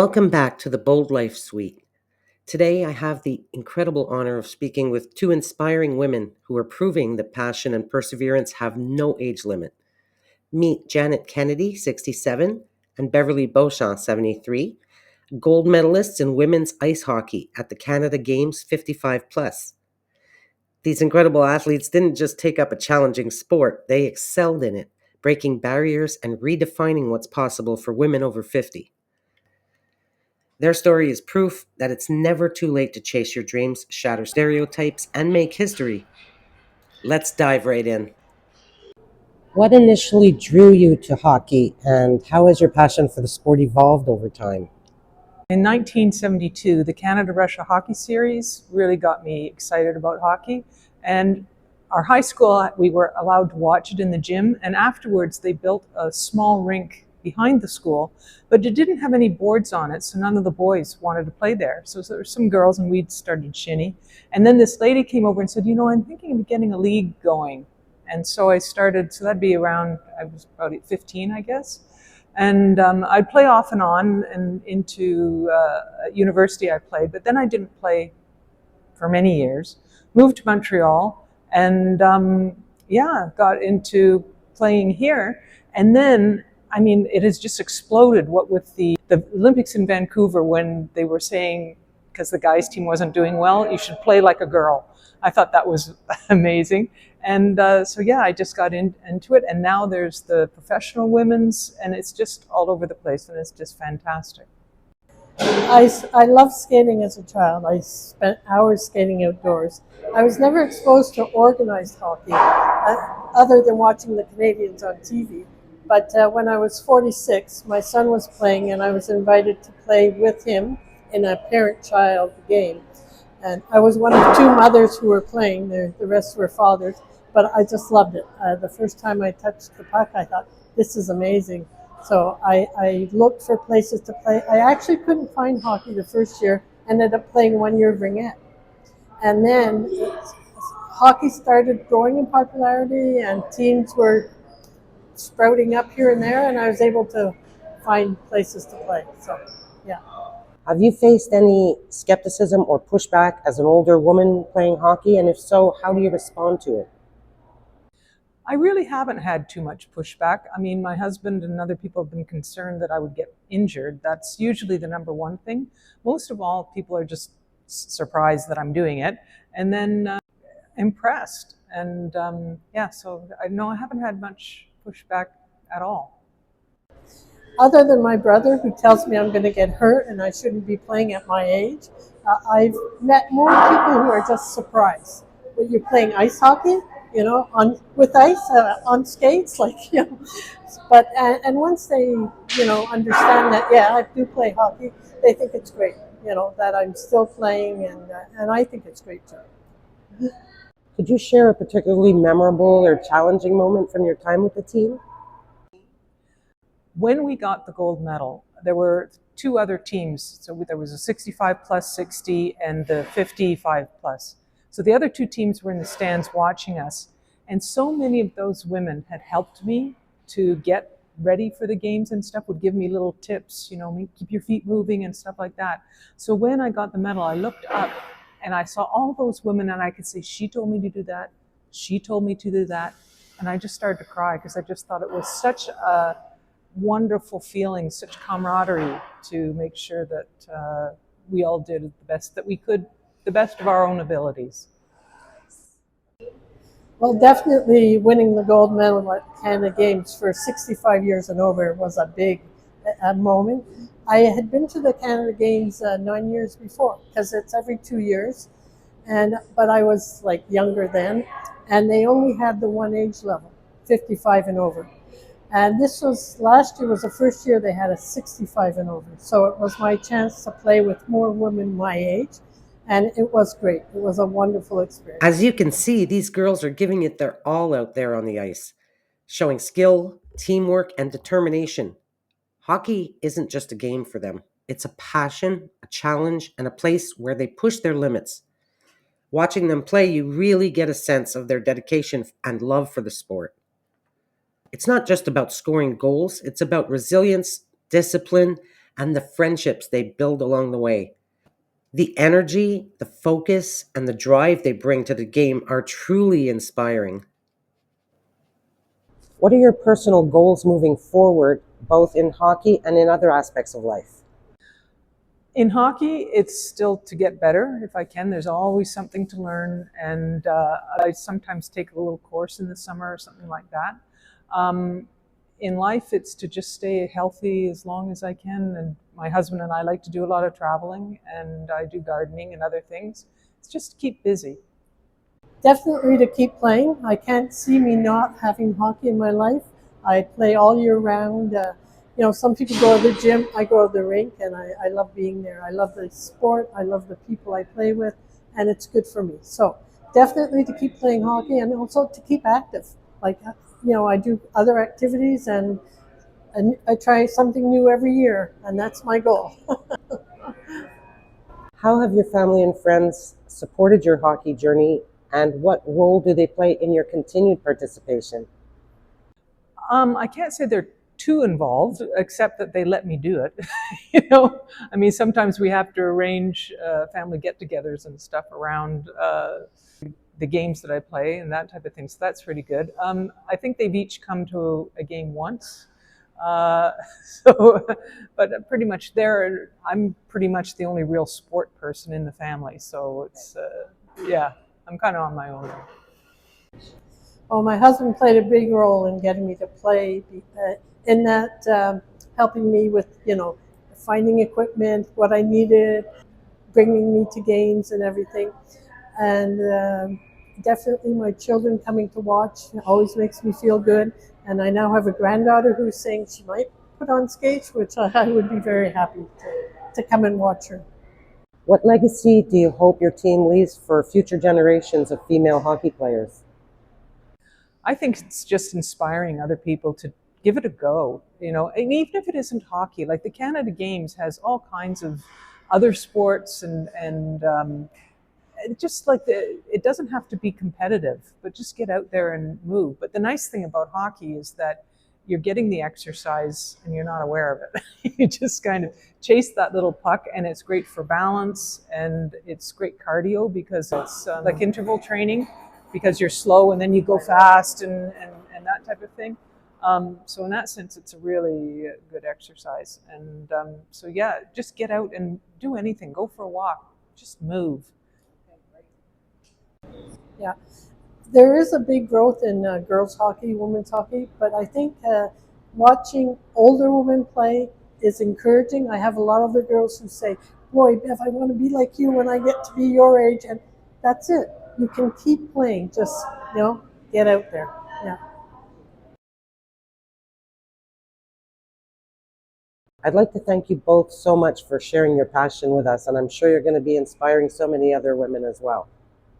Welcome back to the Bold Life Suite. Today, I have the incredible honor of speaking with two inspiring women who are proving that passion and perseverance have no age limit. Meet Janet Kennedy, 67, and Beverly Beauchamp, 73, gold medalists in women's ice hockey at the Canada Games 55 plus. These incredible athletes didn't just take up a challenging sport, they excelled in it, breaking barriers and redefining what's possible for women over 50. Their story is proof that it's never too late to chase your dreams, shatter stereotypes, and make history. Let's dive right in. What initially drew you to hockey, and how has your passion for the sport evolved over time? In 1972, the Canada-Russia Hockey Series really got me excited about hockey. And our high school, we were allowed to watch it in the gym. And afterwards, they built a small rink behind the school, but it didn't have any boards on it, so none of the boys wanted to play there. So there were some girls, and we started shinny. And then this lady came over and said, I'm thinking of getting a league going. And so I started, so that'd be around, I was about 15, I guess. And I'd play off and on, and into university I played, but then I didn't play for many years. Moved to Montreal, and got into playing here. And then, it has just exploded. What with the Olympics in Vancouver, when they were saying, because the guys' team wasn't doing well, you should play like a girl. I thought that was amazing. And I just got into it. And now there's the professional women's, and it's just all over the place, and it's just fantastic. I loved skating as a child. I spent hours skating outdoors. I was never exposed to organized hockey, other than watching the Canadians on TV. But when I was 46, my son was playing, and I was invited to play with him in a parent-child game. And I was one of two mothers who were playing. The rest were fathers. But I just loved it. The first time I touched the puck, I thought, this is amazing. So I looked for places to play. I actually couldn't find hockey the first year, ended up playing 1 year Ringette. And then hockey started growing in popularity, and teams were sprouting up here and there, and I was able to find places to play. So, yeah. Have you faced any skepticism or pushback as an older woman playing hockey? And if so, how do you respond to it? I really haven't had too much pushback. My husband and other people have been concerned that I would get injured. That's usually the number one thing. Most of all, people are just surprised that I'm doing it, and then impressed. And so I haven't had much pushback at all. Other than my brother, who tells me I'm going to get hurt and I shouldn't be playing at my age, I've met more people who are just surprised. When you're playing ice hockey, with ice, on skates, But and once they, understand that, I do play hockey, they think it's great. That I'm still playing, and I think it's great too. Could you share a particularly memorable or challenging moment from your time with the team? When we got the gold medal, there were two other teams. So there was a 65 plus 60 and the 55 plus. So the other two teams were in the stands watching us. And so many of those women had helped me to get ready for the games and stuff, would give me little tips, keep your feet moving and stuff like that. So when I got the medal, I looked up and I saw all those women, and I could say, she told me to do that. She told me to do that. And I just started to cry, because I just thought it was such a wonderful feeling, such camaraderie, to make sure that we all did the best that we could, the best of our own abilities. Well, definitely winning the gold medal at Canada Games for 65 years and over was a big moment. I had been to the Canada Games 9 years before, because it's every 2 years, but I was younger then, and they only had the one age level, 55 and over. And last year was the first year they had a 65 and over. So it was my chance to play with more women my age. And it was great. It was a wonderful experience. As you can see, these girls are giving it their all out there on the ice, showing skill, teamwork, and determination. Hockey isn't just a game for them. It's a passion, a challenge, and a place where they push their limits. Watching them play, you really get a sense of their dedication and love for the sport. It's not just about scoring goals, it's about resilience, discipline, and the friendships they build along the way. The energy, the focus, and the drive they bring to the game are truly inspiring. What are your personal goals moving forward, both in hockey and in other aspects of life? In hockey, it's still to get better if I can. There's always something to learn, and I sometimes take a little course in the summer or something like that. In life, it's to just stay healthy as long as I can. And my husband and I like to do a lot of traveling, and I do gardening and other things. It's just to keep busy. Definitely to keep playing. I can't see me not having hockey in my life. I play all year round. Some people go to the gym. I go to the rink, and I love being there. I love the sport. I love the people I play with, and it's good for me. So definitely to keep playing hockey, and also to keep active. I do other activities, and I try something new every year, and that's my goal. How have your family and friends supported your hockey journey, and what role do they play in your continued participation? I can't say they're too involved, except that they let me do it. Sometimes we have to arrange family get-togethers and stuff around the games that I play and that type of thing. So that's pretty good. I think they've each come to a game once. Uh, but pretty much I'm pretty much the only real sport person in the family. So yeah, I'm kind of on my own. Well, my husband played a big role in getting me to play, in that helping me with, finding equipment, what I needed, bringing me to games and everything. And definitely my children coming to watch always makes me feel good. And I now have a granddaughter who's saying she might put on skates, which I would be very happy to come and watch her. What legacy do you hope your team leaves for future generations of female hockey players? I think it's just inspiring other people to give it a go, and even if it isn't hockey, like the Canada Games has all kinds of other sports and just like it doesn't have to be competitive, but just get out there and move. But the nice thing about hockey is that you're getting the exercise and you're not aware of it. You just kind of chase that little puck, and it's great for balance, and it's great cardio because it's like interval training, because you're slow and then you go fast and that type of thing. So in that sense, it's a really good exercise. And so yeah, just get out and do anything. Go for a walk. Just move. Yeah. There is a big growth in girls hockey, women's hockey, but I think watching older women play is encouraging. I have a lot of the girls who say, boy, Bev, I want to be like you when I get to be your age. And that's it. You can keep playing. Just, get out there. Yeah. I'd like to thank you both so much for sharing your passion with us, and I'm sure you're going to be inspiring so many other women as well.